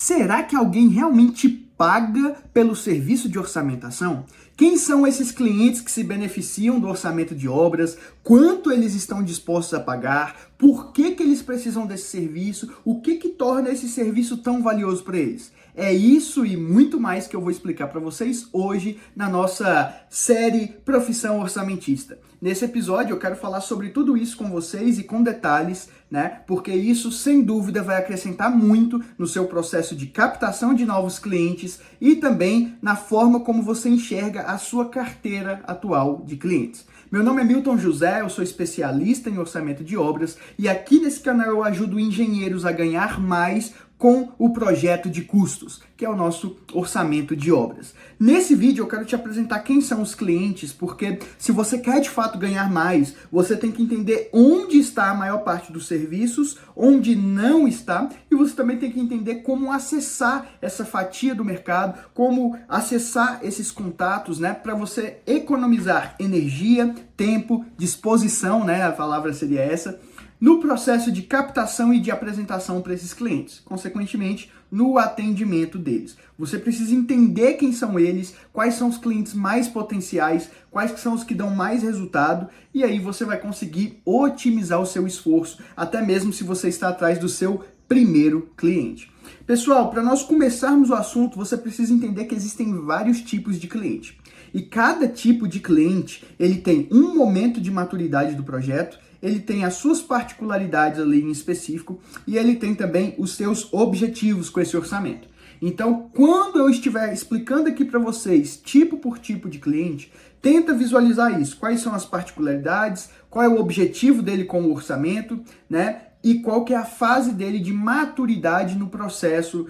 Será que alguém realmente paga pelo serviço de orçamentação? Quem são esses clientes que se beneficiam do orçamento de obras? Quanto eles estão dispostos a pagar? Por que eles precisam desse serviço? O que torna esse serviço tão valioso para eles? É isso e muito mais que eu vou explicar para vocês hoje na nossa série Profissão Orçamentista. Nesse episódio eu quero falar sobre tudo isso com vocês e com detalhes, né? Porque isso sem dúvida vai acrescentar muito no seu processo de captação de novos clientes e também na forma como você enxerga a sua carteira atual de clientes. Meu nome é Milton José, eu sou especialista em orçamento de obras e aqui nesse canal eu ajudo engenheiros a ganhar mais com o projeto de custos, que é o nosso orçamento de obras. Nesse vídeo eu quero te apresentar quem são os clientes, porque se você quer de fato ganhar mais, você tem que entender onde está a maior parte dos serviços, onde não está, e você também tem que entender como acessar essa fatia do mercado, como acessar esses contatos, né, para você economizar energia, tempo, disposição, né, a palavra seria essa, no processo de captação e de apresentação para esses clientes, consequentemente, no atendimento deles. Você precisa entender quem são eles, quais são os clientes mais potenciais, quais são os que dão mais resultado, e aí você vai conseguir otimizar o seu esforço, até mesmo se você está atrás do seu primeiro cliente. Pessoal, para nós começarmos o assunto, você precisa entender que existem vários tipos de cliente. E cada tipo de cliente, ele tem um momento de maturidade do projeto, ele tem as suas particularidades ali em específico e ele tem também os seus objetivos com esse orçamento. Então, quando eu estiver explicando aqui para vocês, tipo por tipo de cliente, tenta visualizar isso. Quais são as particularidades, qual é o objetivo dele com o orçamento, né? E qual que é a fase dele de maturidade no processo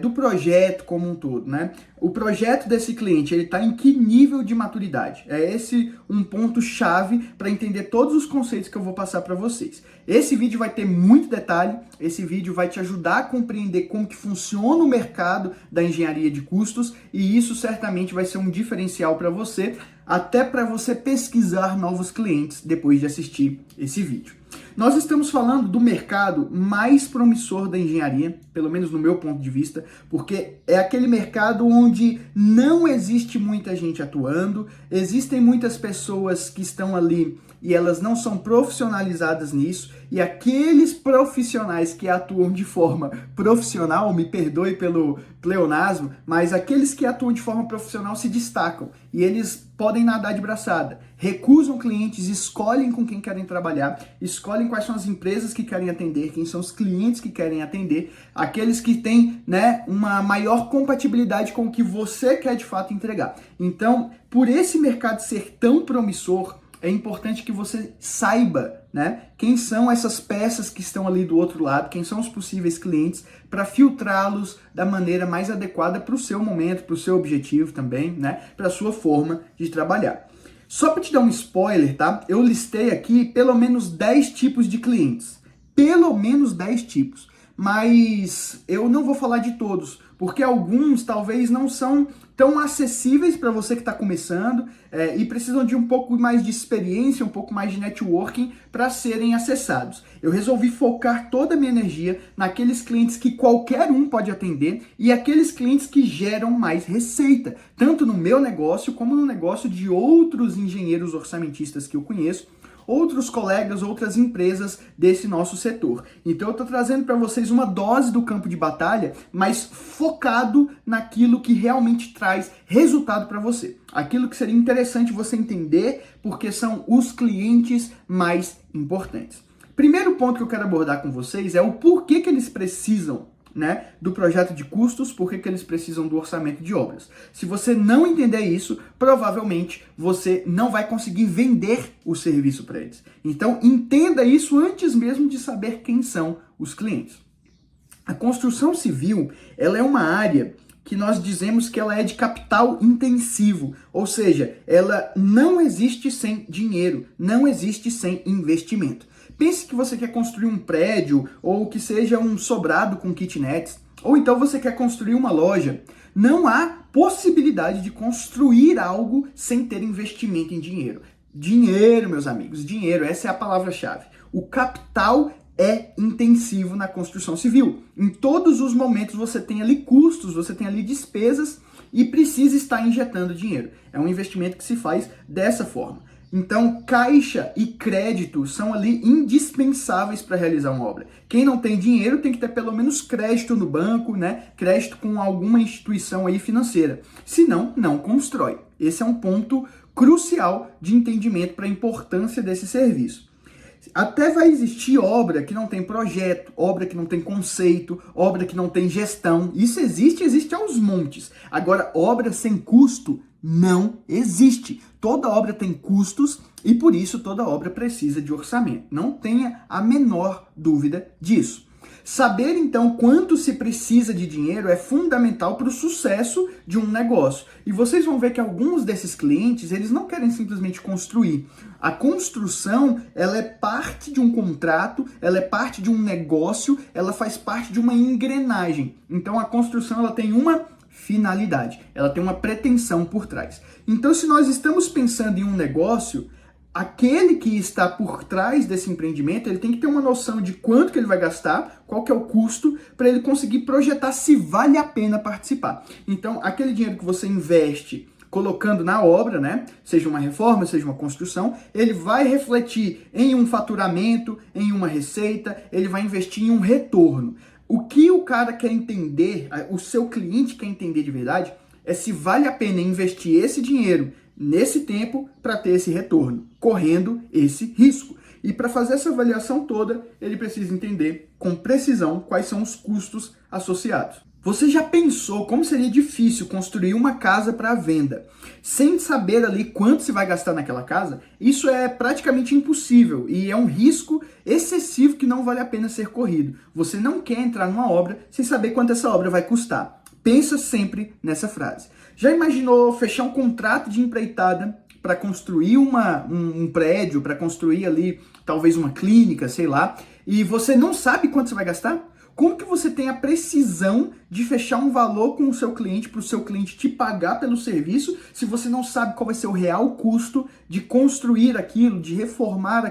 do projeto como um todo, né? O projeto desse cliente, ele está em que nível de maturidade? É esse um ponto-chave para entender todos os conceitos que eu vou passar para vocês. Esse vídeo vai ter muito detalhe, esse vídeo vai te ajudar a compreender como que funciona o mercado da engenharia de custos e isso certamente vai ser um diferencial para você, até para você pesquisar novos clientes depois de assistir esse vídeo. Nós estamos falando do mercado mais promissor da engenharia, pelo menos no meu ponto de vista, porque é aquele mercado onde não existe muita gente atuando, existem muitas pessoas que estão ali e elas não são profissionalizadas nisso, e aqueles profissionais que atuam de forma profissional, me perdoe pelo pleonasmo, mas aqueles que atuam de forma profissional se destacam, e eles podem nadar de braçada, recusam clientes, escolhem com quem querem trabalhar, escolhem quais são as empresas que querem atender, quem são os clientes que querem atender, aqueles que têm, né, uma maior compatibilidade com o que você quer de fato entregar. Então, por esse mercado ser tão promissor, é importante que você saiba, né, quem são essas peças que estão ali do outro lado, quem são os possíveis clientes, para filtrá-los da maneira mais adequada para o seu momento, para o seu objetivo também, né, para a sua forma de trabalhar. Só para te dar um spoiler, tá? Eu listei aqui pelo menos 10 tipos de clientes. Pelo menos 10 tipos. Mas eu não vou falar de todos, porque alguns talvez não são tão acessíveis para você que está começando e precisam de um pouco mais de experiência, um pouco mais de networking para serem acessados. Eu resolvi focar toda a minha energia naqueles clientes que qualquer um pode atender e aqueles clientes que geram mais receita, tanto no meu negócio como no negócio de outros engenheiros orçamentistas que eu conheço, outros colegas, outras empresas desse nosso setor. Então eu estou trazendo para vocês uma dose do campo de batalha, mas focado naquilo que realmente traz resultado para você. Aquilo que seria interessante você entender, porque são os clientes mais importantes. Primeiro ponto que eu quero abordar com vocês é o porquê que eles precisam, né, do projeto de custos, porque que eles precisam do orçamento de obras. Se você não entender isso, provavelmente você não vai conseguir vender o serviço para eles. Então, entenda isso antes mesmo de saber quem são os clientes. A construção civil, ela é uma área que nós dizemos que ela é de capital intensivo, ou seja, ela não existe sem dinheiro, não existe sem investimento. Pense que você quer construir um prédio ou que seja um sobrado com kitnets, ou então você quer construir uma loja. Não há possibilidade de construir algo sem ter investimento em dinheiro. Dinheiro, meus amigos, dinheiro, essa é a palavra-chave. O capital é intensivo na construção civil. Em todos os momentos você tem ali custos, você tem ali despesas e precisa estar injetando dinheiro. É um investimento que se faz dessa forma. Então, caixa e crédito são ali indispensáveis para realizar uma obra. Quem não tem dinheiro tem que ter pelo menos crédito no banco, né? Crédito com alguma instituição aí financeira. Senão, não constrói. Esse é um ponto crucial de entendimento para a importância desse serviço. Até vai existir obra que não tem projeto, obra que não tem conceito, obra que não tem gestão. Isso existe aos montes. Agora, obra sem custo não existe. Toda obra tem custos e por isso toda obra precisa de orçamento. Não tenha a menor dúvida disso. Saber, então, quanto se precisa de dinheiro é fundamental para o sucesso de um negócio. E vocês vão ver que alguns desses clientes, eles não querem simplesmente construir. A construção, ela é parte de um contrato, ela é parte de um negócio, ela faz parte de uma engrenagem. Então, a construção, ela tem uma finalidade, ela tem uma pretensão por trás. Então, se nós estamos pensando em um negócio, aquele que está por trás desse empreendimento, ele tem que ter uma noção de quanto que ele vai gastar, qual que é o custo, para ele conseguir projetar se vale a pena participar. Então, aquele dinheiro que você investe colocando na obra, né, seja uma reforma, seja uma construção, ele vai refletir em um faturamento, em uma receita, ele vai investir em um retorno. O que o cara quer entender, o seu cliente quer entender de verdade, é se vale a pena investir esse dinheiro nesse tempo para ter esse retorno, correndo esse risco. E para fazer essa avaliação toda, ele precisa entender com precisão quais são os custos associados. Você já pensou como seria difícil construir uma casa para venda sem saber ali quanto se vai gastar naquela casa? Isso é praticamente impossível e é um risco excessivo que não vale a pena ser corrido. Você não quer entrar numa obra sem saber quanto essa obra vai custar. Pensa sempre nessa frase. Já imaginou fechar um contrato de empreitada para construir um prédio, para construir ali talvez uma clínica, sei lá, e você não sabe quanto você vai gastar? Como que você tem a precisão de fechar um valor com o seu cliente para o seu cliente te pagar pelo serviço se você não sabe qual vai ser o real custo de construir aquilo, de reformar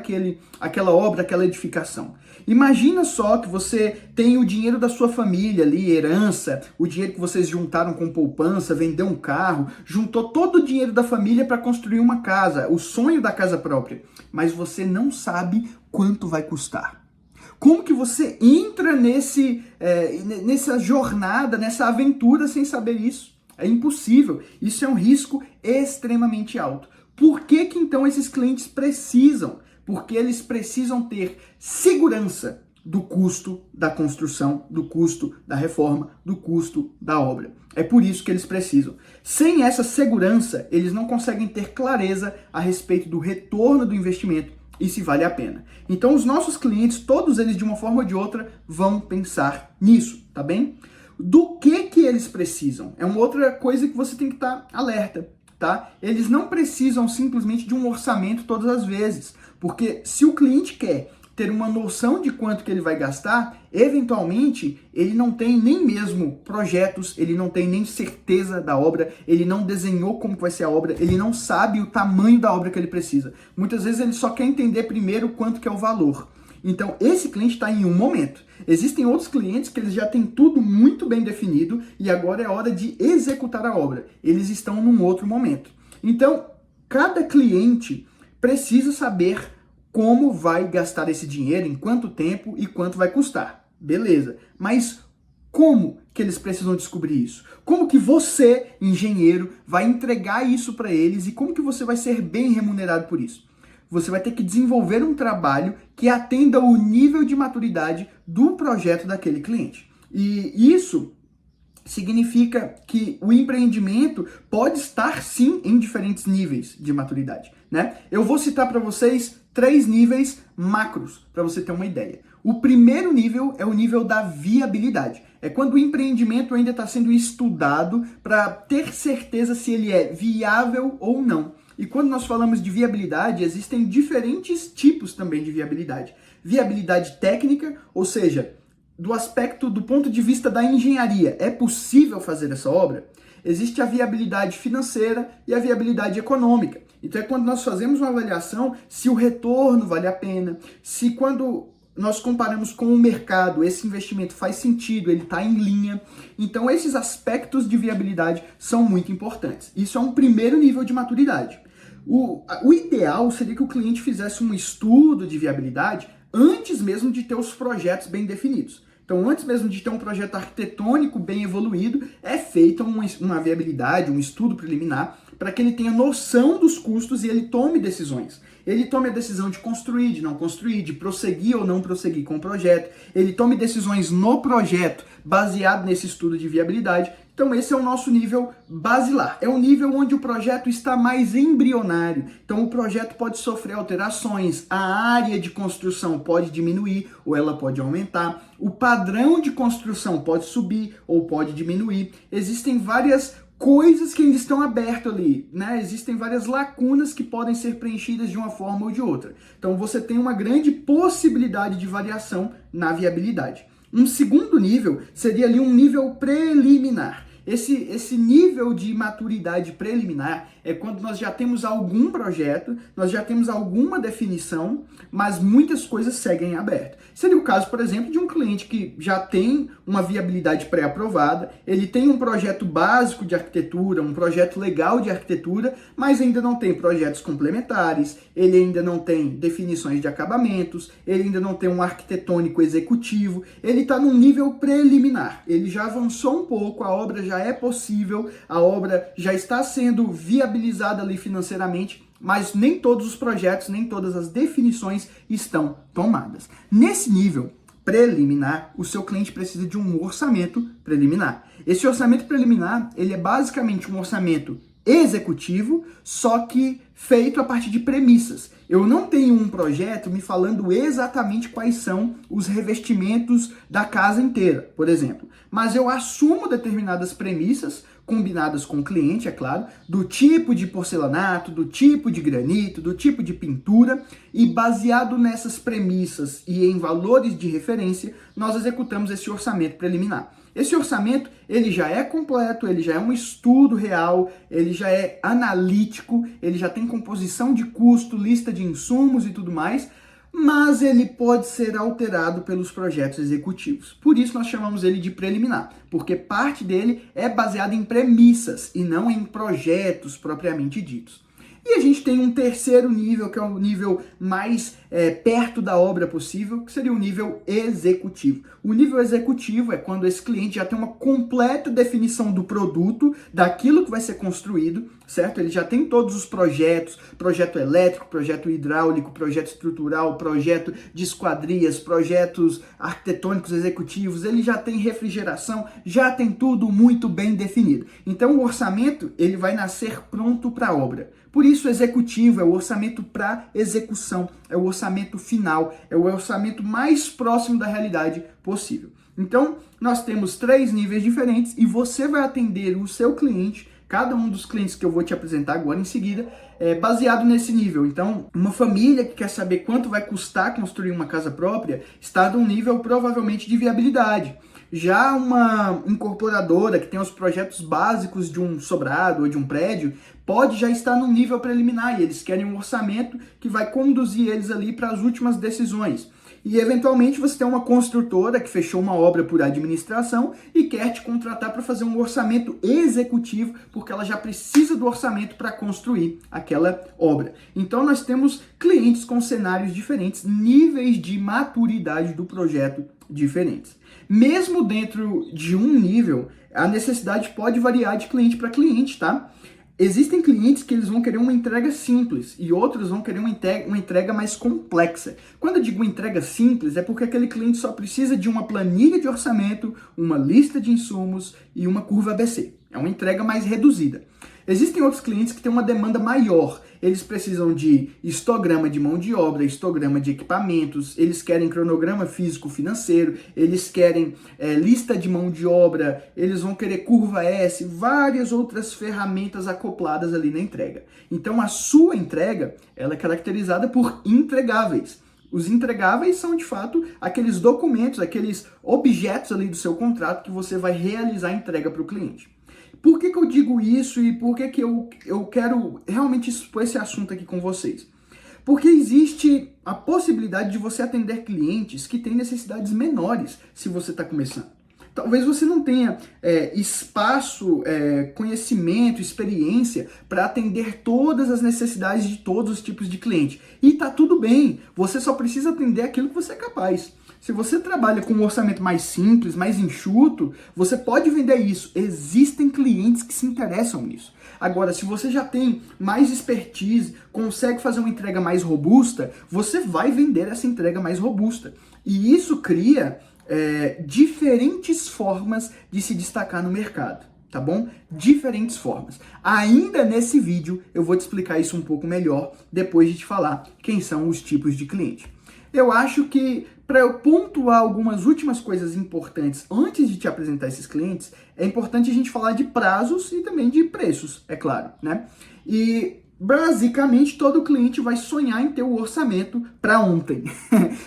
aquela obra, aquela edificação? Imagina só que você tem o dinheiro da sua família ali, herança, o dinheiro que vocês juntaram com poupança, vendeu um carro, juntou todo o dinheiro da família para construir uma casa, o sonho da casa própria, mas você não sabe quanto vai custar. Como que você entra nessa jornada, nessa aventura sem saber isso? É impossível. Isso é um risco extremamente alto. Por que que então esses clientes precisam? Porque eles precisam ter segurança do custo da construção, do custo da reforma, do custo da obra. É por isso que eles precisam. Sem essa segurança, eles não conseguem ter clareza a respeito do retorno do investimento e se vale a pena. Então, os nossos clientes, todos eles de uma forma ou de outra, vão pensar nisso, tá bem? Do que eles precisam? É uma outra coisa que você tem que estar alerta, tá? Eles não precisam simplesmente de um orçamento todas as vezes, porque se o cliente quer ter uma noção de quanto que ele vai gastar, eventualmente ele não tem nem mesmo projetos, ele não tem nem certeza da obra, ele não desenhou como vai ser a obra, ele não sabe o tamanho da obra que ele precisa. Muitas vezes ele só quer entender primeiro quanto que é o valor. Então esse cliente está em um momento. Existem outros clientes que eles já têm tudo muito bem definido e agora é hora de executar a obra. Eles estão num outro momento. Então cada cliente precisa saber como vai gastar esse dinheiro, em quanto tempo e quanto vai custar. Beleza. Mas como que eles precisam descobrir isso? Como que você, engenheiro, vai entregar isso para eles e como que você vai ser bem remunerado por isso? Você vai ter que desenvolver um trabalho que atenda o nível de maturidade do projeto daquele cliente. E isso significa que o empreendimento pode estar sim em diferentes níveis de maturidade, né? Eu vou citar para vocês 3 níveis macros para você ter uma ideia. O primeiro nível é o nível da viabilidade. É quando o empreendimento ainda está sendo estudado para ter certeza se ele é viável ou não. E quando nós falamos de viabilidade, existem diferentes tipos também de viabilidade. Viabilidade técnica, ou seja, do ponto de vista da engenharia, é possível fazer essa obra? Existe a viabilidade financeira e a viabilidade econômica. Então é quando nós fazemos uma avaliação se o retorno vale a pena, se quando nós comparamos com o mercado, esse investimento faz sentido, ele está em linha. Então, esses aspectos de viabilidade são muito importantes. Isso é um primeiro nível de maturidade. O ideal seria que o cliente fizesse um estudo de viabilidade antes mesmo de ter os projetos bem definidos. Então, antes mesmo de ter um projeto arquitetônico bem evoluído, é feita uma viabilidade, um estudo preliminar, para que ele tenha noção dos custos e ele tome decisões. Ele tome a decisão de construir, de não construir, de prosseguir ou não prosseguir com o projeto. Ele tome decisões no projeto baseado nesse estudo de viabilidade. Então esse é o nosso nível basilar. É um nível onde o projeto está mais embrionário. Então o projeto pode sofrer alterações, a área de construção pode diminuir ou ela pode aumentar, o padrão de construção pode subir ou pode diminuir. Existem várias coisas que ainda estão abertas ali, né? Existem várias lacunas que podem ser preenchidas de uma forma ou de outra. Então você tem uma grande possibilidade de variação na viabilidade. Um segundo nível seria ali um nível preliminar. Esse nível de maturidade preliminar é quando nós já temos algum projeto, nós já temos alguma definição, mas muitas coisas seguem abertas. Seria o caso, por exemplo, de um cliente que já tem uma viabilidade pré-aprovada, ele tem um projeto básico de arquitetura, um projeto legal de arquitetura, mas ainda não tem projetos complementares, ele ainda não tem definições de acabamentos, ele ainda não tem um arquitetônico executivo, ele está num nível preliminar, ele já avançou um pouco, a obra já é possível, a obra já está sendo viabilizada ali financeiramente, mas nem todos os projetos, nem todas as definições estão tomadas. Nesse nível preliminar, o seu cliente precisa de um orçamento preliminar. Esse orçamento preliminar, ele é basicamente um orçamento executivo, só que feito a partir de premissas. Eu não tenho um projeto me falando exatamente quais são os revestimentos da casa inteira, por exemplo. Mas eu assumo determinadas premissas, combinadas com o cliente, é claro, do tipo de porcelanato, do tipo de granito, do tipo de pintura, e baseado nessas premissas e em valores de referência, nós executamos esse orçamento preliminar. Esse orçamento, ele já é completo, ele já é um estudo real, ele já é analítico, ele já tem composição de custo, lista de insumos e tudo mais, mas ele pode ser alterado pelos projetos executivos. Por isso nós chamamos ele de preliminar, porque parte dele é baseada em premissas e não em projetos propriamente ditos. E a gente tem um terceiro nível, que é o nível mais perto da obra possível, que seria o nível executivo. O nível executivo é quando esse cliente já tem uma completa definição do produto, daquilo que vai ser construído, certo? Ele já tem todos os projetos, projeto elétrico, projeto hidráulico, projeto estrutural, projeto de esquadrias, projetos arquitetônicos executivos, ele já tem refrigeração, já tem tudo muito bem definido. Então o orçamento, ele vai nascer pronto para a obra. Por isso, o executivo é o orçamento para execução, é o orçamento final, é o orçamento mais próximo da realidade possível. Então, nós temos 3 níveis diferentes e você vai atender o seu cliente, cada um dos clientes que eu vou te apresentar agora em seguida, baseado nesse nível. Então, uma família que quer saber quanto vai custar construir uma casa própria está num nível provavelmente de viabilidade. Já uma incorporadora que tem os projetos básicos de um sobrado ou de um prédio pode já estar num nível preliminar e eles querem um orçamento que vai conduzir eles ali para as últimas decisões. E eventualmente você tem uma construtora que fechou uma obra por administração e quer te contratar para fazer um orçamento executivo, porque ela já precisa do orçamento para construir aquela obra. Então nós temos clientes com cenários diferentes, níveis de maturidade do projeto diferentes. Mesmo dentro de um nível, a necessidade pode variar de cliente para cliente, tá? Existem clientes que eles vão querer uma entrega simples e outros vão querer uma entrega mais complexa. Quando eu digo uma entrega simples, é porque aquele cliente só precisa de uma planilha de orçamento, uma lista de insumos e uma curva ABC. É uma entrega mais reduzida. Existem outros clientes que têm uma demanda maior. Eles precisam de histograma de mão de obra, histograma de equipamentos, eles querem cronograma físico-financeiro, eles querem lista de mão de obra, eles vão querer curva S, várias outras ferramentas acopladas ali na entrega. Então a sua entrega, ela é caracterizada por entregáveis. Os entregáveis são, de fato, aqueles documentos, aqueles objetos ali do seu contrato que você vai realizar a entrega para o cliente. Por que eu digo isso e por que eu quero realmente expor esse assunto aqui com vocês? Porque existe a possibilidade de você atender clientes que têm necessidades menores se você está começando. Talvez você não tenha espaço, conhecimento, experiência para atender todas as necessidades de todos os tipos de cliente. E tá tudo bem, você só precisa atender aquilo que você é capaz. Se você trabalha com um orçamento mais simples, mais enxuto, você pode vender isso. Existem clientes que se interessam nisso. Agora, se você já tem mais expertise, consegue fazer uma entrega mais robusta, você vai vender essa entrega mais robusta. E isso cria diferentes formas de se destacar no mercado, tá bom? Diferentes formas. Ainda nesse vídeo eu vou te explicar isso um pouco melhor depois de te falar quem são os tipos de cliente. Eu acho que para eu pontuar algumas últimas coisas importantes antes de te apresentar esses clientes, é importante a gente falar de prazos e também de preços, é claro, né? E basicamente, todo cliente vai sonhar em ter o orçamento para ontem.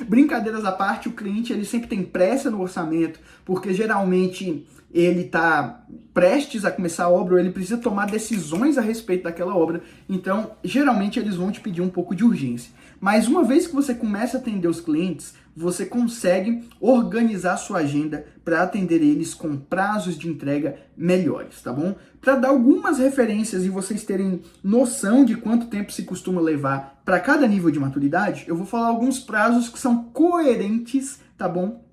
Brincadeiras à parte, o cliente ele sempre tem pressa no orçamento, porque geralmente ele está prestes a começar a obra ou ele precisa tomar decisões a respeito daquela obra. Então, geralmente, eles vão te pedir um pouco de urgência. Mas uma vez que você começa a atender os clientes, você consegue organizar a sua agenda para atender eles com prazos de entrega melhores, tá bom? Para dar algumas referências e vocês terem noção de quanto tempo se costuma levar para cada nível de maturidade, eu vou falar alguns prazos que são coerentes, tá bom?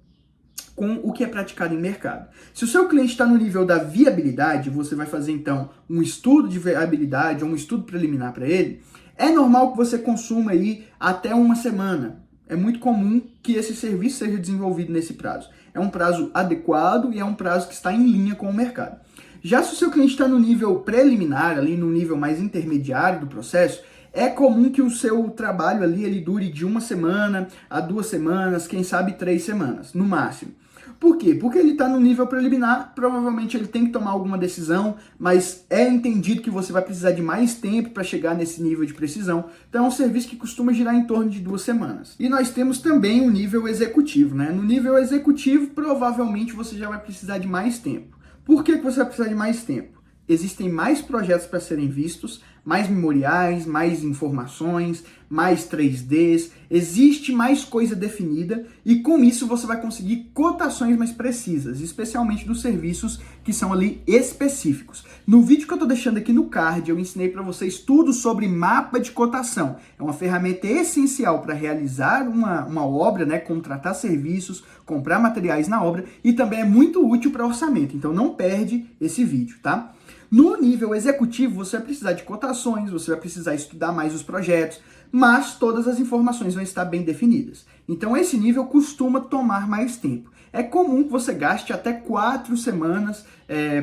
Com o que é praticado em mercado. Se o seu cliente está no nível da viabilidade, você vai fazer então um estudo de viabilidade ou um estudo preliminar para ele. É normal que você consuma aí até uma semana. É muito comum que esse serviço seja desenvolvido nesse prazo. É um prazo adequado e é um prazo que está em linha com o mercado. Já se o seu cliente está no nível preliminar, ali no nível mais intermediário do processo, é comum que o seu trabalho ali ele dure de 1 semana a 2 semanas, quem sabe 3 semanas, no máximo. Por quê? Porque ele está no nível preliminar, provavelmente ele tem que tomar alguma decisão, mas é entendido que você vai precisar de mais tempo para chegar nesse nível de precisão. Então é um serviço que costuma girar em torno de 2 semanas. E nós temos também o nível executivo, né? No nível executivo, provavelmente você já vai precisar de mais tempo. Por que você vai precisar de mais tempo? Existem mais projetos para serem vistos, mais memoriais, mais informações, mais 3Ds, existe mais coisa definida e com isso você vai conseguir cotações mais precisas, especialmente dos serviços que são ali específicos. No vídeo que eu estou deixando aqui no card, eu ensinei para vocês tudo sobre mapa de cotação. É uma ferramenta essencial para realizar uma obra, né, contratar serviços, comprar materiais na obra e também é muito útil para orçamento, então não perde esse vídeo, tá? No nível executivo, você vai precisar de cotações, você vai precisar estudar mais os projetos, mas todas as informações vão estar bem definidas. Então, esse nível costuma tomar mais tempo. É comum que você gaste até 4 semanas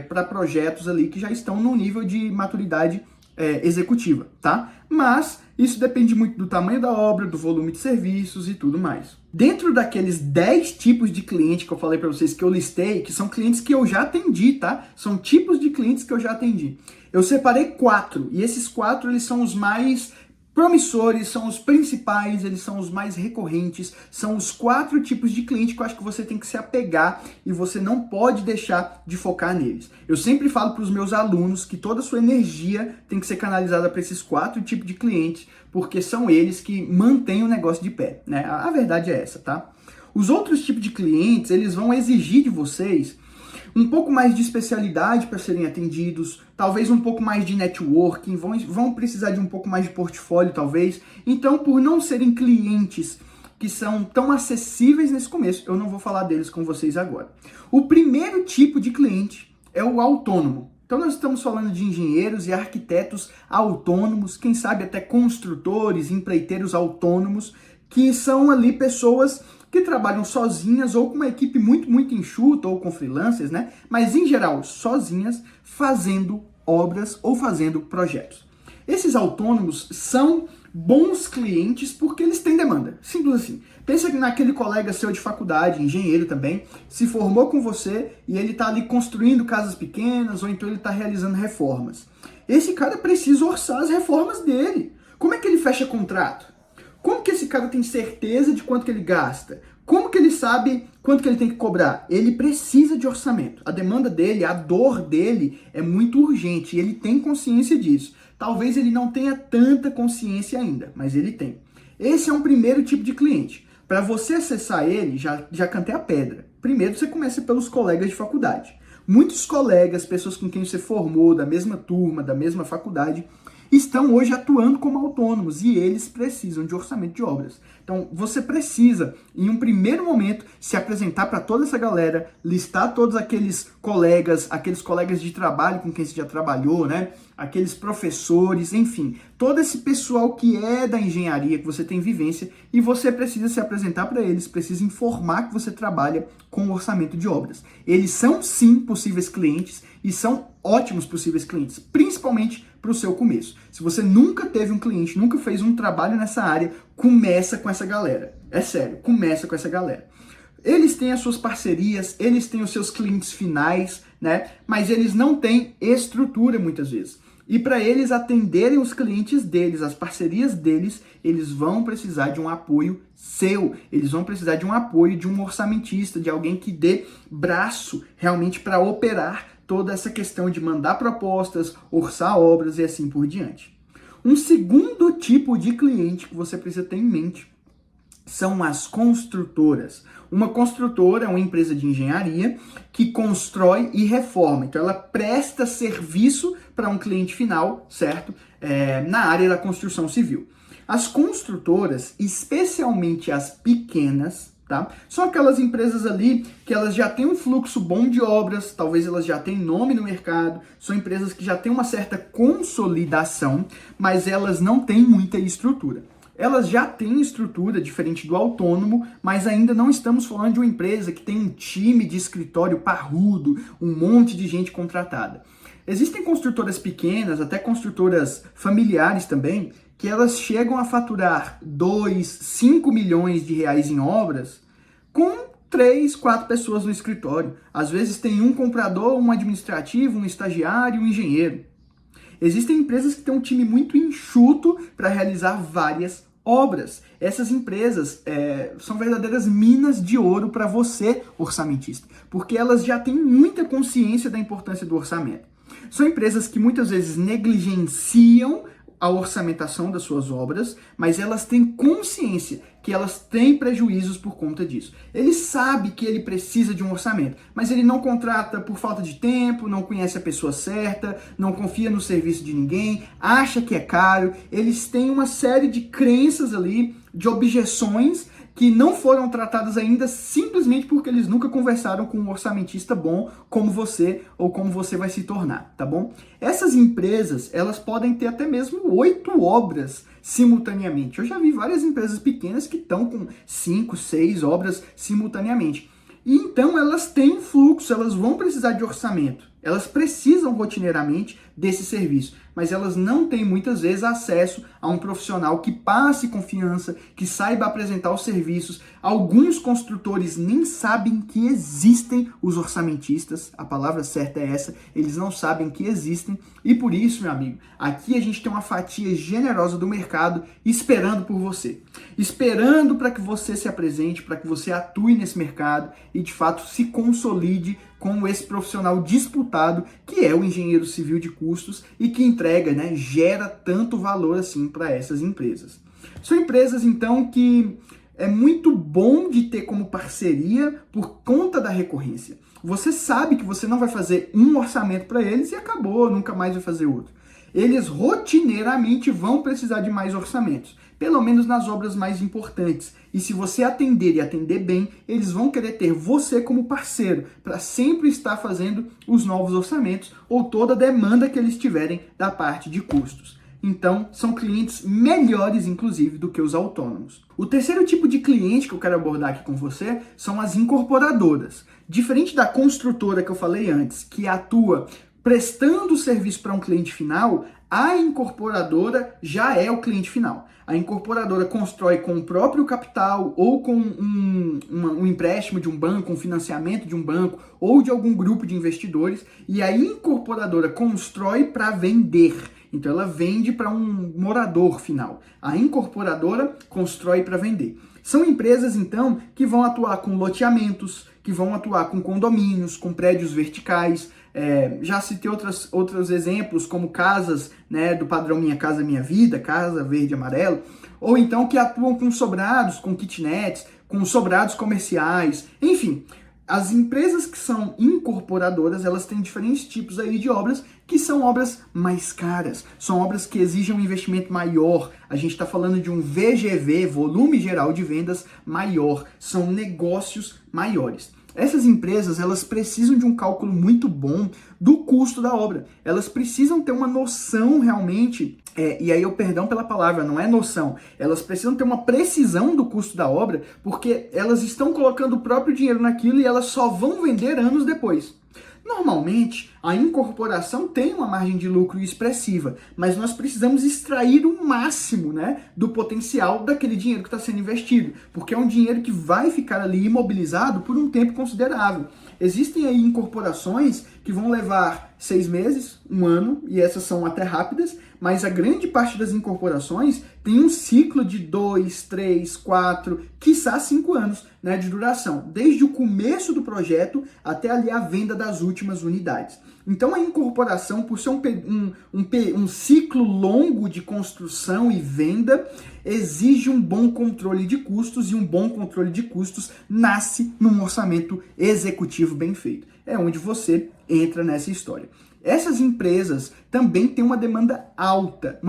para projetos ali que já estão no nível de maturidade executiva, tá? Mas isso depende muito do tamanho da obra, do volume de serviços e tudo mais. Dentro daqueles 10 tipos de cliente que eu falei para vocês que eu listei, que são clientes que eu já atendi, tá? São tipos de clientes que eu já atendi. Eu separei 4 e esses 4 eles são os mais promissores, são os principais, eles são os mais recorrentes, são os 4 tipos de cliente que eu acho que você tem que se apegar e você não pode deixar de focar neles. Eu sempre falo para os meus alunos que toda a sua energia tem que ser canalizada para esses 4 tipos de clientes, porque são eles que mantêm o negócio de pé, né? A verdade é essa, tá? Os outros tipos de clientes, eles vão exigir de vocês um pouco mais de especialidade para serem atendidos, talvez um pouco mais de networking, vão precisar de um pouco mais de portfólio, talvez. Então, por não serem clientes que são tão acessíveis nesse começo, eu não vou falar deles com vocês agora. O primeiro tipo de cliente é o autônomo. Então, nós estamos falando de engenheiros e arquitetos autônomos, quem sabe até construtores, empreiteiros autônomos, que são ali pessoas que trabalham sozinhas ou com uma equipe muito enxuta ou com freelancers, né? Mas em geral, sozinhas, fazendo obras ou fazendo projetos. Esses autônomos são bons clientes porque eles têm demanda. Simples assim. Pensa naquele colega seu de faculdade, engenheiro também, se formou com você e ele está ali construindo casas pequenas ou então ele está realizando reformas. Esse cara precisa orçar as reformas dele. Como é que ele fecha contrato? Como que esse cara tem certeza de quanto que ele gasta? Como que ele sabe quanto que ele tem que cobrar? Ele precisa de orçamento. A demanda dele, a dor dele é muito urgente e ele tem consciência disso. Talvez ele não tenha tanta consciência ainda, mas ele tem. Esse é um primeiro tipo de cliente. Para você acessar ele, já cantei a pedra. Primeiro você começa pelos colegas de faculdade. Muitos colegas, pessoas com quem você formou, da mesma turma, da mesma faculdade, estão hoje atuando como autônomos e eles precisam de orçamento de obras. Então, você precisa, em um primeiro momento, se apresentar para toda essa galera, listar todos aqueles colegas de trabalho com quem você já trabalhou, né? Aqueles professores, enfim, todo esse pessoal que é da engenharia, que você tem vivência, e você precisa se apresentar para eles, precisa informar que você trabalha com orçamento de obras. Eles são, sim, possíveis clientes e são ótimos possíveis clientes, principalmente para o seu começo. Se você nunca teve um cliente, nunca fez um trabalho nessa área, começa com essa galera. É sério, começa com essa galera. Eles têm as suas parcerias, eles têm os seus clientes finais, né? Mas eles não têm estrutura muitas vezes. E para eles atenderem os clientes deles, as parcerias deles, eles vão precisar de um apoio seu. Eles vão precisar de um apoio de um orçamentista, de alguém que dê braço realmente para operar toda essa questão de mandar propostas, orçar obras e assim por diante. Um segundo tipo de cliente que você precisa ter em mente são as construtoras. Uma construtora é uma empresa de engenharia que constrói e reforma. Então, ela presta serviço para um cliente final, certo? Na área da construção civil. As construtoras, especialmente as pequenas, tá? São aquelas empresas ali que elas já têm um fluxo bom de obras, talvez elas já tenham nome no mercado, são empresas que já têm uma certa consolidação, mas elas não têm muita estrutura. Elas já têm estrutura diferente do autônomo, mas ainda não estamos falando de uma empresa que tem um time de escritório parrudo, um monte de gente contratada. Existem construtoras pequenas, até construtoras familiares também, que elas chegam a faturar 2, 5 milhões de reais em obras com 3, 4 pessoas no escritório. Às vezes tem um comprador, um administrativo, um estagiário, um engenheiro. Existem empresas que têm um time muito enxuto para realizar várias obras. Essas empresas são verdadeiras minas de ouro para você, orçamentista, porque elas já têm muita consciência da importância do orçamento. São empresas que muitas vezes negligenciam a orçamentação das suas obras, mas elas têm consciência que elas têm prejuízos por conta disso. Ele sabe que ele precisa de um orçamento, mas ele não contrata por falta de tempo, não conhece a pessoa certa, não confia no serviço de ninguém, acha que é caro. Eles têm uma série de crenças ali, de objeções que não foram tratadas ainda simplesmente porque eles nunca conversaram com um orçamentista bom como você ou como você vai se tornar, tá bom? Essas empresas, elas podem ter até mesmo 8 obras simultaneamente. Eu já vi várias empresas pequenas que estão com 5, 6 obras simultaneamente. E então elas têm fluxo, elas vão precisar de orçamento. Elas precisam rotineiramente desse serviço, mas elas não têm muitas vezes acesso a um profissional que passe confiança, que saiba apresentar os serviços. Alguns construtores nem sabem que existem os orçamentistas, a palavra certa é essa, eles não sabem que existem, e por isso, meu amigo, aqui a gente tem uma fatia generosa do mercado esperando por você, esperando para que você se apresente, para que você atue nesse mercado e de fato se consolide como esse profissional disputado que é o engenheiro civil de custos e que entrega, né, gera tanto valor assim para essas empresas. São empresas, então, que é muito bom de ter como parceria por conta da recorrência. Você sabe que você não vai fazer um orçamento para eles e acabou, nunca mais vai fazer outro. Eles rotineiramente vão precisar de mais orçamentos, pelo menos nas obras mais importantes. E se você atender e atender bem, eles vão querer ter você como parceiro, para sempre estar fazendo os novos orçamentos ou toda a demanda que eles tiverem da parte de custos. Então, são clientes melhores, inclusive, do que os autônomos. O terceiro tipo de cliente que eu quero abordar aqui com você são as incorporadoras. Diferente da construtora que eu falei antes, que atua prestando serviço para um cliente final, a incorporadora já é o cliente final. A incorporadora constrói com o próprio capital ou com um empréstimo de um banco, um financiamento de um banco ou de algum grupo de investidores, e a incorporadora constrói para vender. Então ela vende para um morador final. A incorporadora constrói para vender. São empresas, então, que vão atuar com loteamentos, que vão atuar com condomínios, com prédios verticais, Já citei outros exemplos, como casas, né, do padrão Minha Casa Minha Vida, casa verde e amarelo, ou então que atuam com sobrados, com kitnets, com sobrados comerciais, enfim. As empresas que são incorporadoras, elas têm diferentes tipos aí de obras, que são obras mais caras, são obras que exigem um investimento maior. A gente está falando de um VGV, volume geral de vendas, maior, são negócios maiores. Essas empresas, elas precisam de um cálculo muito bom do custo da obra. Elas precisam ter uma noção realmente, e aí eu perdão pela palavra, não é noção. Elas precisam ter uma precisão do custo da obra, porque elas estão colocando o próprio dinheiro naquilo e elas só vão vender anos depois. Normalmente, a incorporação tem uma margem de lucro expressiva, mas nós precisamos extrair o máximo, né, do potencial daquele dinheiro que está sendo investido, porque é um dinheiro que vai ficar ali imobilizado por um tempo considerável. Existem aí incorporações que vão levar 6 meses, 1 ano, e essas são até rápidas, mas a grande parte das incorporações tem um ciclo de 2, 3, 4, quiçá 5 anos, né, de duração, desde o começo do projeto até ali a venda das últimas unidades. Então a incorporação, por ser um ciclo longo de construção e venda, exige um bom controle de custos, e um bom controle de custos nasce num orçamento executivo bem feito. É onde você entra nessa história. Essas empresas também têm uma demanda alta,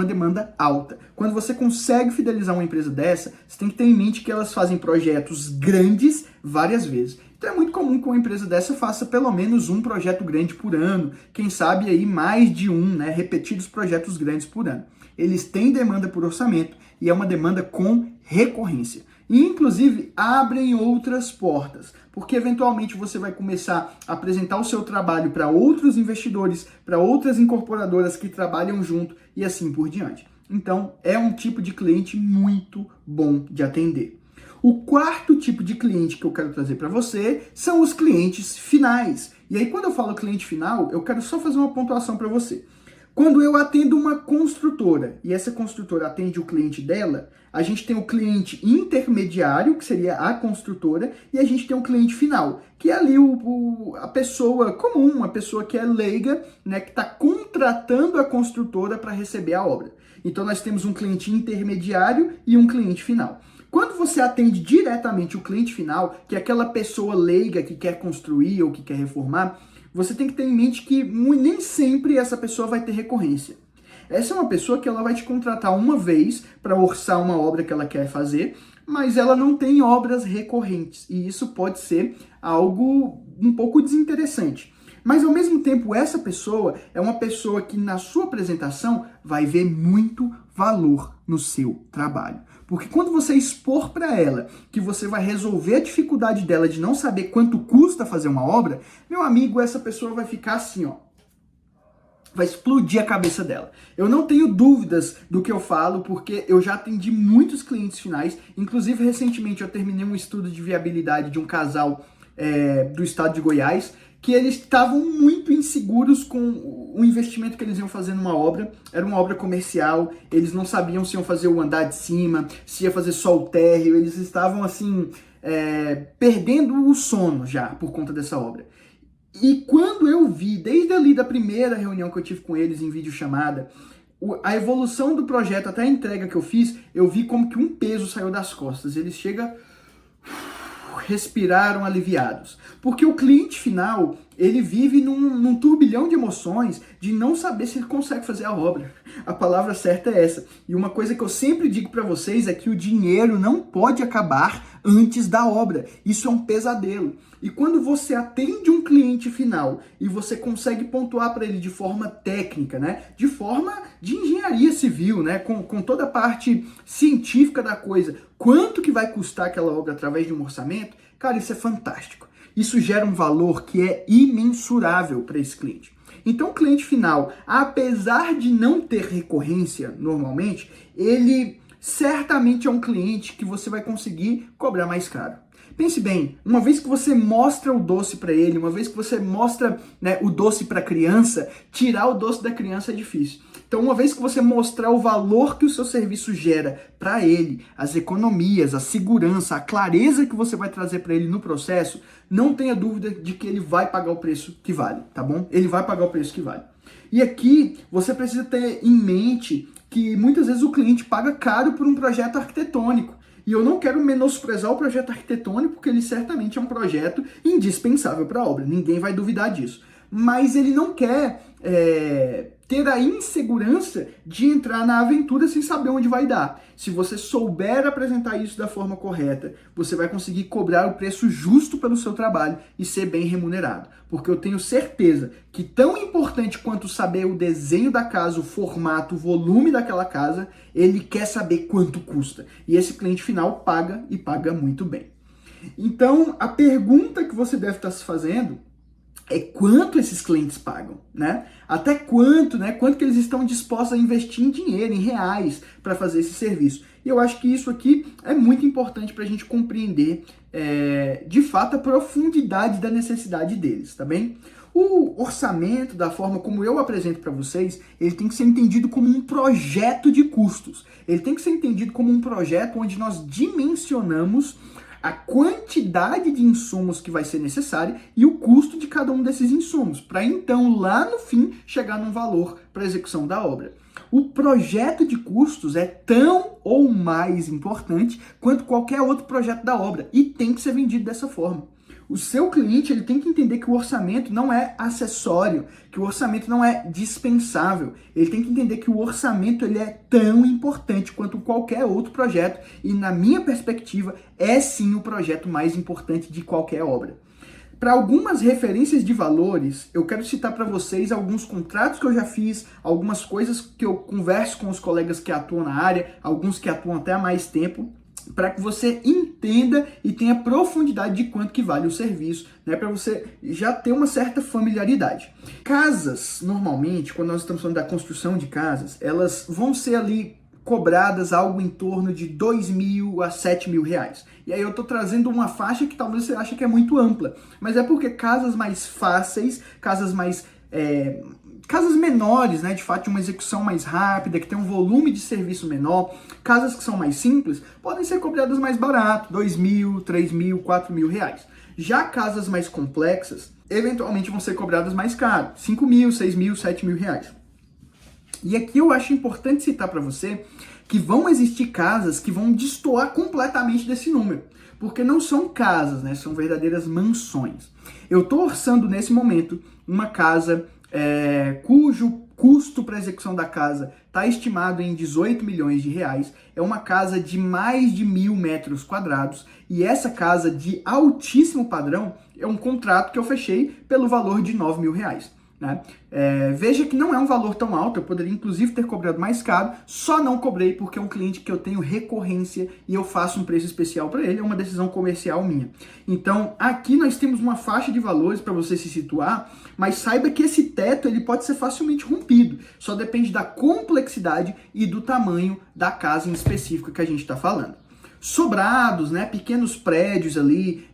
Quando você consegue fidelizar uma empresa dessa, você tem que ter em mente que elas fazem projetos grandes várias vezes. Então é muito comum que uma empresa dessa faça pelo menos um projeto grande por ano, quem sabe aí mais de um, né, repetidos projetos grandes por ano. Eles têm demanda por orçamento e é uma demanda com recorrência. E, inclusive, abrem outras portas, porque eventualmente você vai começar a apresentar o seu trabalho para outros investidores, para outras incorporadoras que trabalham junto e assim por diante. Então, é um tipo de cliente muito bom de atender. O quarto tipo de cliente que eu quero trazer para você são os clientes finais. E aí, quando eu falo cliente final, eu quero só fazer uma pontuação para você. Quando eu atendo uma construtora e essa construtora atende o cliente dela, a gente tem o cliente intermediário, que seria a construtora, e a gente tem o cliente final, que é ali a pessoa comum, a pessoa que é leiga, né, que está contratando a construtora para receber a obra. Então nós temos um cliente intermediário e um cliente final. Quando você atende diretamente o cliente final, que é aquela pessoa leiga que quer construir ou que quer reformar, você tem que ter em mente que nem sempre essa pessoa vai ter recorrência. Essa é uma pessoa que ela vai te contratar uma vez para orçar uma obra que ela quer fazer, mas ela não tem obras recorrentes. E isso pode ser algo um pouco desinteressante. Mas, ao mesmo tempo, essa pessoa é uma pessoa que, na sua apresentação, vai ver muito valor no seu trabalho. Porque quando você expor para ela que você vai resolver a dificuldade dela de não saber quanto custa fazer uma obra, meu amigo, essa pessoa vai ficar assim, ó. Vai explodir a cabeça dela. Eu não tenho dúvidas do que eu falo, porque eu já atendi muitos clientes finais. Inclusive, recentemente, eu terminei um estudo de viabilidade de um casal do estado de Goiás, que eles estavam muito inseguros com o investimento que eles iam fazer numa obra. Era uma obra comercial, eles não sabiam se iam fazer o andar de cima, se ia fazer só o térreo, eles estavam assim, perdendo o sono já por conta dessa obra. E quando eu vi, desde ali da primeira reunião que eu tive com eles em videochamada, a evolução do projeto até a entrega que eu fiz, eu vi como que um peso saiu das costas. Eles respiraram aliviados. Porque o cliente final, ele vive num turbilhão de emoções de não saber se ele consegue fazer a obra. A palavra certa é essa. E uma coisa que eu sempre digo para vocês é que o dinheiro não pode acabar antes da obra. Isso é um pesadelo. E quando você atende um cliente final e você consegue pontuar para ele de forma técnica, né, de forma de engenharia civil, né, com toda a parte científica da coisa, quanto que vai custar aquela obra através de um orçamento, cara, isso é fantástico. Isso gera um valor que é imensurável para esse cliente. Então o cliente final, apesar de não ter recorrência normalmente, ele certamente é um cliente que você vai conseguir cobrar mais caro. Pense bem, uma vez que você mostra o doce para ele, uma vez que você mostra, né, o doce para a criança, tirar o doce da criança é difícil. Então, uma vez que você mostrar o valor que o seu serviço gera para ele, as economias, a segurança, a clareza que você vai trazer para ele no processo, não tenha dúvida de que ele vai pagar o preço que vale, tá bom? Ele vai pagar o preço que vale. E aqui, você precisa ter em mente que muitas vezes o cliente paga caro por um projeto arquitetônico. E eu não quero menosprezar o projeto arquitetônico, porque ele certamente é um projeto indispensável para a obra, ninguém vai duvidar disso. Mas ele não quer ter a insegurança de entrar na aventura sem saber onde vai dar. Se você souber apresentar isso da forma correta, você vai conseguir cobrar o preço justo pelo seu trabalho e ser bem remunerado. Porque eu tenho certeza que tão importante quanto saber o desenho da casa, o formato, o volume daquela casa, ele quer saber quanto custa. E esse cliente final paga e paga muito bem. Então, a pergunta que você deve estar se fazendo é quanto esses clientes pagam, né? Até quanto, né? Quanto que eles estão dispostos a investir em dinheiro, em reais, para fazer esse serviço. E eu acho que isso aqui é muito importante para a gente compreender, de fato, a profundidade da necessidade deles, tá bem? O orçamento, da forma como eu apresento para vocês, ele tem que ser entendido como um projeto de custos. Ele tem que ser entendido como um projeto onde nós dimensionamos a quantidade de insumos que vai ser necessária e o custo de cada um desses insumos, para então, lá no fim, chegar num valor para a execução da obra. O projeto de custos é tão ou mais importante quanto qualquer outro projeto da obra e tem que ser vendido dessa forma. O seu cliente ele tem que entender que o orçamento não é acessório, que o orçamento não é dispensável. Ele tem que entender que o orçamento ele é tão importante quanto qualquer outro projeto e, na minha perspectiva, é sim o projeto mais importante de qualquer obra. Para algumas referências de valores, eu quero citar para vocês alguns contratos que eu já fiz, algumas coisas que eu converso com os colegas que atuam na área, alguns que atuam até há mais tempo, para que você entenda e tenha profundidade de quanto que vale o serviço, né, para você já ter uma certa familiaridade. Casas, normalmente, quando nós estamos falando da construção de casas, elas vão ser ali cobradas algo em torno de R$2.000 a R$7.000. E aí eu estou trazendo uma faixa que talvez você ache que é muito ampla, mas é porque casas mais fáceis, casas menores, né, de fato, de uma execução mais rápida, que tem um volume de serviço menor, casas que são mais simples, podem ser cobradas mais barato, R$2.000, R$3.000, R$4.000. Já casas mais complexas, eventualmente vão ser cobradas mais caro, R$5.000, R$6.000, R$7.000. E aqui eu acho importante citar para você que vão existir casas que vão destoar completamente desse número, porque não são casas, né, são verdadeiras mansões. Eu estou orçando nesse momento uma casa cujo custo para execução da casa está estimado em R$18 milhões. É uma casa de mais de 1.000 metros quadrados e essa casa de altíssimo padrão é um contrato que eu fechei pelo valor de R$9.000. Né? Veja que não é um valor tão alto, eu poderia inclusive ter cobrado mais caro, só não cobrei porque é um cliente que eu tenho recorrência e eu faço um preço especial para ele, é uma decisão comercial minha. Então aqui nós temos uma faixa de valores para você se situar, mas saiba que esse teto ele pode ser facilmente rompido, só depende da complexidade e do tamanho da casa em específico que a gente está falando. Sobrados, né, pequenos prédios ali,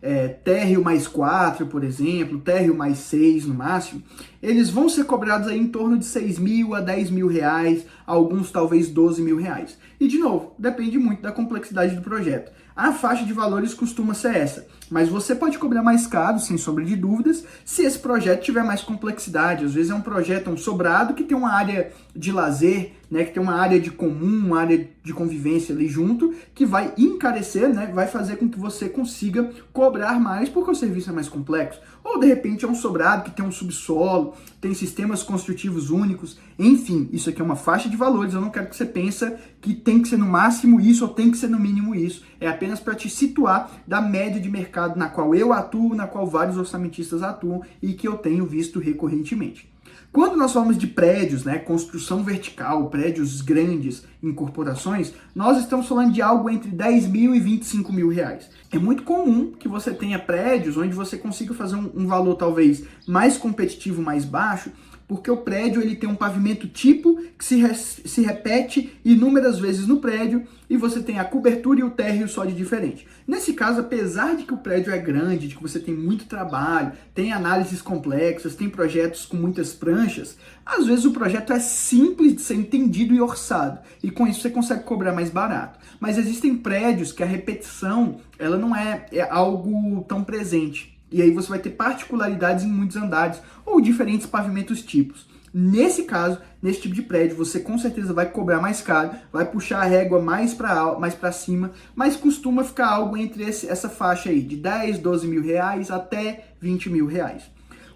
térreo mais 4, por exemplo, térreo mais 6 no máximo, eles vão ser cobrados aí em torno de R$6.000 a R$10.000, alguns talvez R$12.000. E de novo, depende muito da complexidade do projeto. A faixa de valores costuma ser essa, mas você pode cobrar mais caro, sem sombra de dúvidas, se esse projeto tiver mais complexidade. Às vezes é um projeto, um sobrado que tem uma área de lazer, né, que tem uma área de comum, uma área de convivência ali junto, que vai encarecer, né, vai fazer com que você consiga cobrar mais porque o serviço é mais complexo. Ou de repente é um sobrado que tem um subsolo, tem sistemas construtivos únicos, enfim, isso aqui é uma faixa de valores, eu não quero que você pense que tem que ser no máximo isso ou tem que ser no mínimo isso, é apenas para te situar da média de mercado na qual eu atuo, na qual vários orçamentistas atuam e que eu tenho visto recorrentemente. Quando nós falamos de prédios, né, construção vertical, prédios grandes, incorporações, nós estamos falando de algo entre R$10.000 e R$25.000. É muito comum que você tenha prédios onde você consiga fazer um valor talvez mais competitivo, mais baixo, Porque o prédio ele tem um pavimento tipo que se repete inúmeras vezes no prédio e você tem a cobertura e o térreo só de diferente. Nesse caso, apesar de que o prédio é grande, de que você tem muito trabalho, tem análises complexas, tem projetos com muitas pranchas, às vezes o projeto é simples de ser entendido e orçado, e com isso você consegue cobrar mais barato. Mas existem prédios que a repetição ela não é algo tão presente. E aí você vai ter particularidades em muitos andares ou diferentes pavimentos tipos. Nesse caso, nesse tipo de prédio, você com certeza vai cobrar mais caro, vai puxar a régua mais para cima, mas costuma ficar algo entre essa faixa aí, de 10, 12 mil reais até 20 mil reais.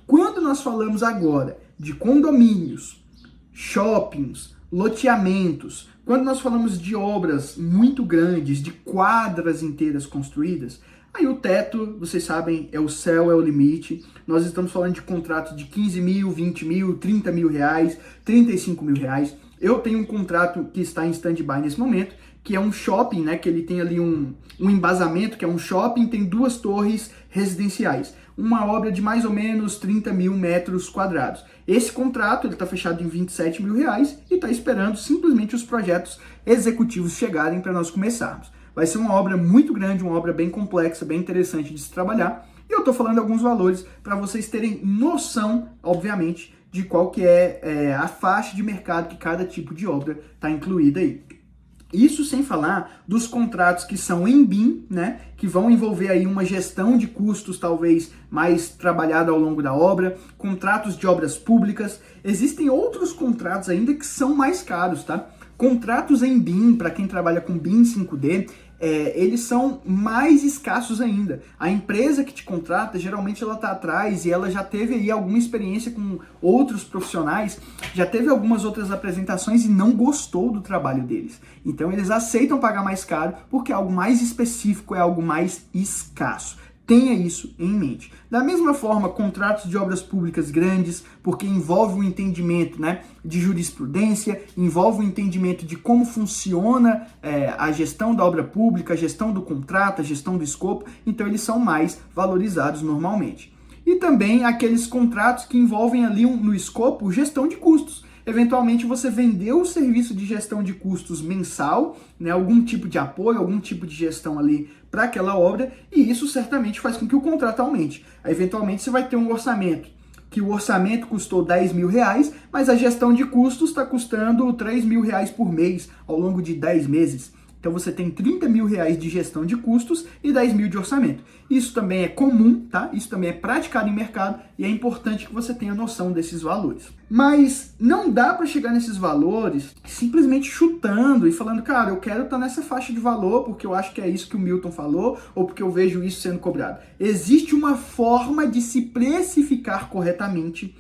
Quando nós falamos agora de condomínios, shoppings, loteamentos, quando nós falamos de obras muito grandes, de quadras inteiras construídas, aí o teto, vocês sabem, é o céu, é o limite. Nós estamos falando de contratos de 15 mil, 20 mil, 30 mil reais, 35 mil reais. Eu tenho um contrato que está em stand-by nesse momento, que é um shopping, né? Que ele tem ali um embasamento, que é um shopping, tem 2 torres residenciais. Uma obra de mais ou menos 30 mil metros quadrados. Esse contrato ele está fechado em 27 mil reais e está esperando simplesmente os projetos executivos chegarem para nós começarmos. Vai ser uma obra muito grande, uma obra bem complexa, bem interessante de se trabalhar. E eu estou falando alguns valores para vocês terem noção, obviamente, de qual que é a faixa de mercado que cada tipo de obra está incluída aí. Isso sem falar dos contratos que são em BIM, né, que vão envolver aí uma gestão de custos talvez mais trabalhada ao longo da obra, contratos de obras públicas. Existem outros contratos ainda que são mais caros, tá? Contratos em BIM, para quem trabalha com BIM 5D, eles são mais escassos ainda. A empresa que te contrata, geralmente ela está atrás e ela já teve aí alguma experiência com outros profissionais, já teve algumas outras apresentações e não gostou do trabalho deles. Então eles aceitam pagar mais caro porque é algo mais específico, é algo mais escasso. Tenha isso em mente. Da mesma forma, contratos de obras públicas grandes, porque envolve um entendimento, né, de jurisprudência, envolve um entendimento de como funciona a gestão da obra pública, a gestão do contrato, a gestão do escopo, então eles são mais valorizados normalmente. E também aqueles contratos que envolvem ali no escopo gestão de custos. Eventualmente você vendeu o serviço de gestão de custos mensal, né, algum tipo de apoio, algum tipo de gestão ali para aquela obra, e isso certamente faz com que o contrato aumente. Aí, eventualmente você vai ter um orçamento, que o orçamento custou 10 mil reais, mas a gestão de custos está custando 3 mil reais por mês ao longo de 10 meses. Então você tem 30 mil reais de gestão de custos e 10 mil de orçamento. Isso também é comum, tá? Isso também é praticado em mercado e é importante que você tenha noção desses valores. Mas não dá para chegar nesses valores simplesmente chutando e falando, cara, eu quero estar nessa faixa de valor porque eu acho que é isso que o Milton falou ou porque eu vejo isso sendo cobrado. Existe uma forma de se precificar corretamente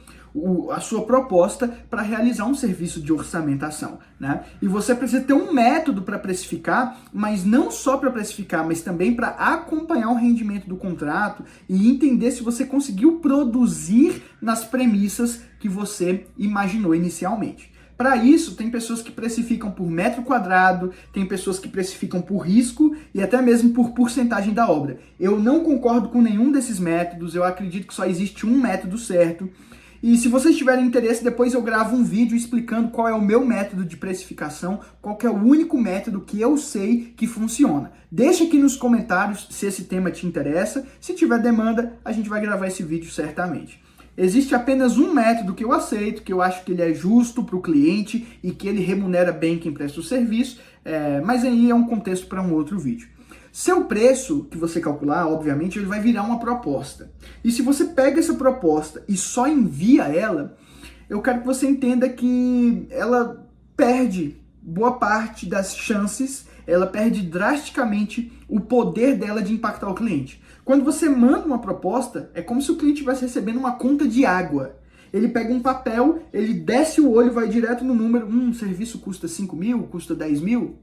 a sua proposta para realizar um serviço de orçamentação, né? E você precisa ter um método para precificar, mas não só para precificar, mas também para acompanhar o rendimento do contrato e entender se você conseguiu produzir nas premissas que você imaginou inicialmente. Para isso, tem pessoas que precificam por metro quadrado, tem pessoas que precificam por risco e até mesmo por porcentagem da obra. Eu não concordo com nenhum desses métodos, eu acredito que só existe um método certo. E se vocês tiverem interesse, depois eu gravo um vídeo explicando qual é o meu método de precificação, qual que é o único método que eu sei que funciona. Deixa aqui nos comentários se esse tema te interessa. Se tiver demanda, a gente vai gravar esse vídeo certamente. Existe apenas um método que eu aceito, que eu acho que ele é justo para o cliente e que ele remunera bem quem presta o serviço, mas aí é um contexto para um outro vídeo. Seu preço que você calcular, obviamente, ele vai virar uma proposta. E se você pega essa proposta e só envia ela, eu quero que você entenda que ela perde boa parte das chances, ela perde drasticamente o poder dela de impactar o cliente. Quando você manda uma proposta, é como se o cliente estivesse recebendo uma conta de água. Ele pega um papel, ele desce o olho, vai direto no número, o serviço custa 5 mil, custa 10 mil,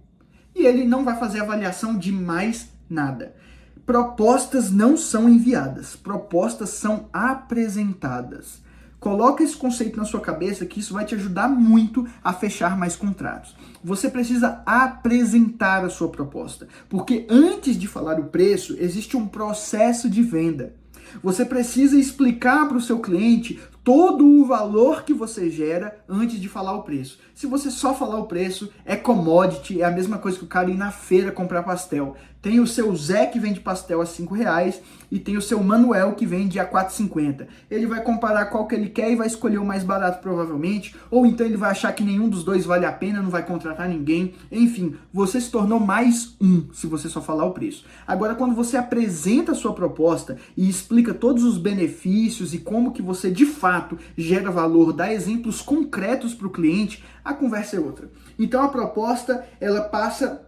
e ele não vai fazer avaliação de mais nada. Propostas não são enviadas, propostas são apresentadas. Coloca esse conceito na sua cabeça que isso vai te ajudar muito a fechar mais contratos. Você precisa apresentar a sua proposta, porque antes de falar o preço, existe um processo de venda. Você precisa explicar para o seu cliente todo o valor que você gera antes de falar o preço. Se você só falar o preço, é commodity, é a mesma coisa que o cara ir na feira comprar pastel. Tem o seu Zé que vende pastel a R$5 e tem o seu Manuel que vende a R$4,50. Ele vai comparar qual que ele quer e vai escolher o mais barato provavelmente, ou então ele vai achar que nenhum dos dois vale a pena, não vai contratar ninguém. Enfim, você se tornou mais um se você só falar o preço. Agora, quando você apresenta a sua proposta e explica todos os benefícios e como que você de fato gera valor, dá exemplos concretos para o cliente, a conversa é outra. Então a proposta, ela passa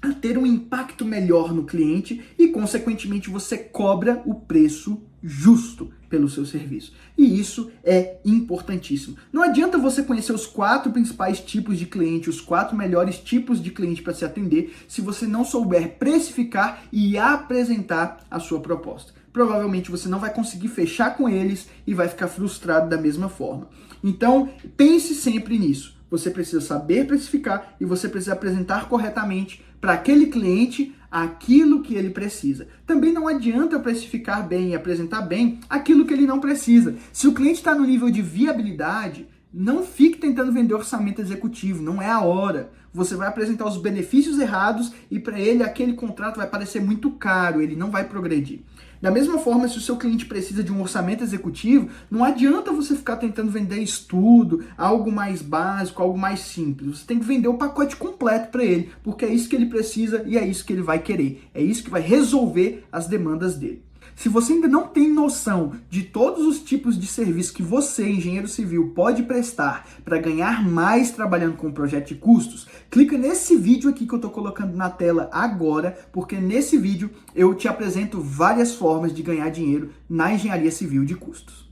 a ter um impacto melhor no cliente e, consequentemente, você cobra o preço justo pelo seu serviço. E isso é importantíssimo. Não adianta você conhecer os 4 principais tipos de cliente, os 4 melhores tipos de cliente para se atender, se você não souber precificar e apresentar a sua proposta. Provavelmente você não vai conseguir fechar com eles e vai ficar frustrado da mesma forma. Então, pense sempre nisso. Você precisa saber precificar e você precisa apresentar corretamente para aquele cliente aquilo que ele precisa. Também não adianta precificar bem e apresentar bem aquilo que ele não precisa. Se o cliente está no nível de viabilidade, não fique tentando vender orçamento executivo, não é a hora. Você vai apresentar os benefícios errados e para ele aquele contrato vai parecer muito caro, ele não vai progredir. Da mesma forma, se o seu cliente precisa de um orçamento executivo, não adianta você ficar tentando vender estudo, algo mais básico, algo mais simples. Você tem que vender o pacote completo para ele, porque é isso que ele precisa e é isso que ele vai querer. É isso que vai resolver as demandas dele. Se você ainda não tem noção de todos os tipos de serviço que você, engenheiro civil, pode prestar para ganhar mais trabalhando com o projeto de custos, clica nesse vídeo aqui que eu estou colocando na tela agora, porque nesse vídeo eu te apresento várias formas de ganhar dinheiro na engenharia civil de custos.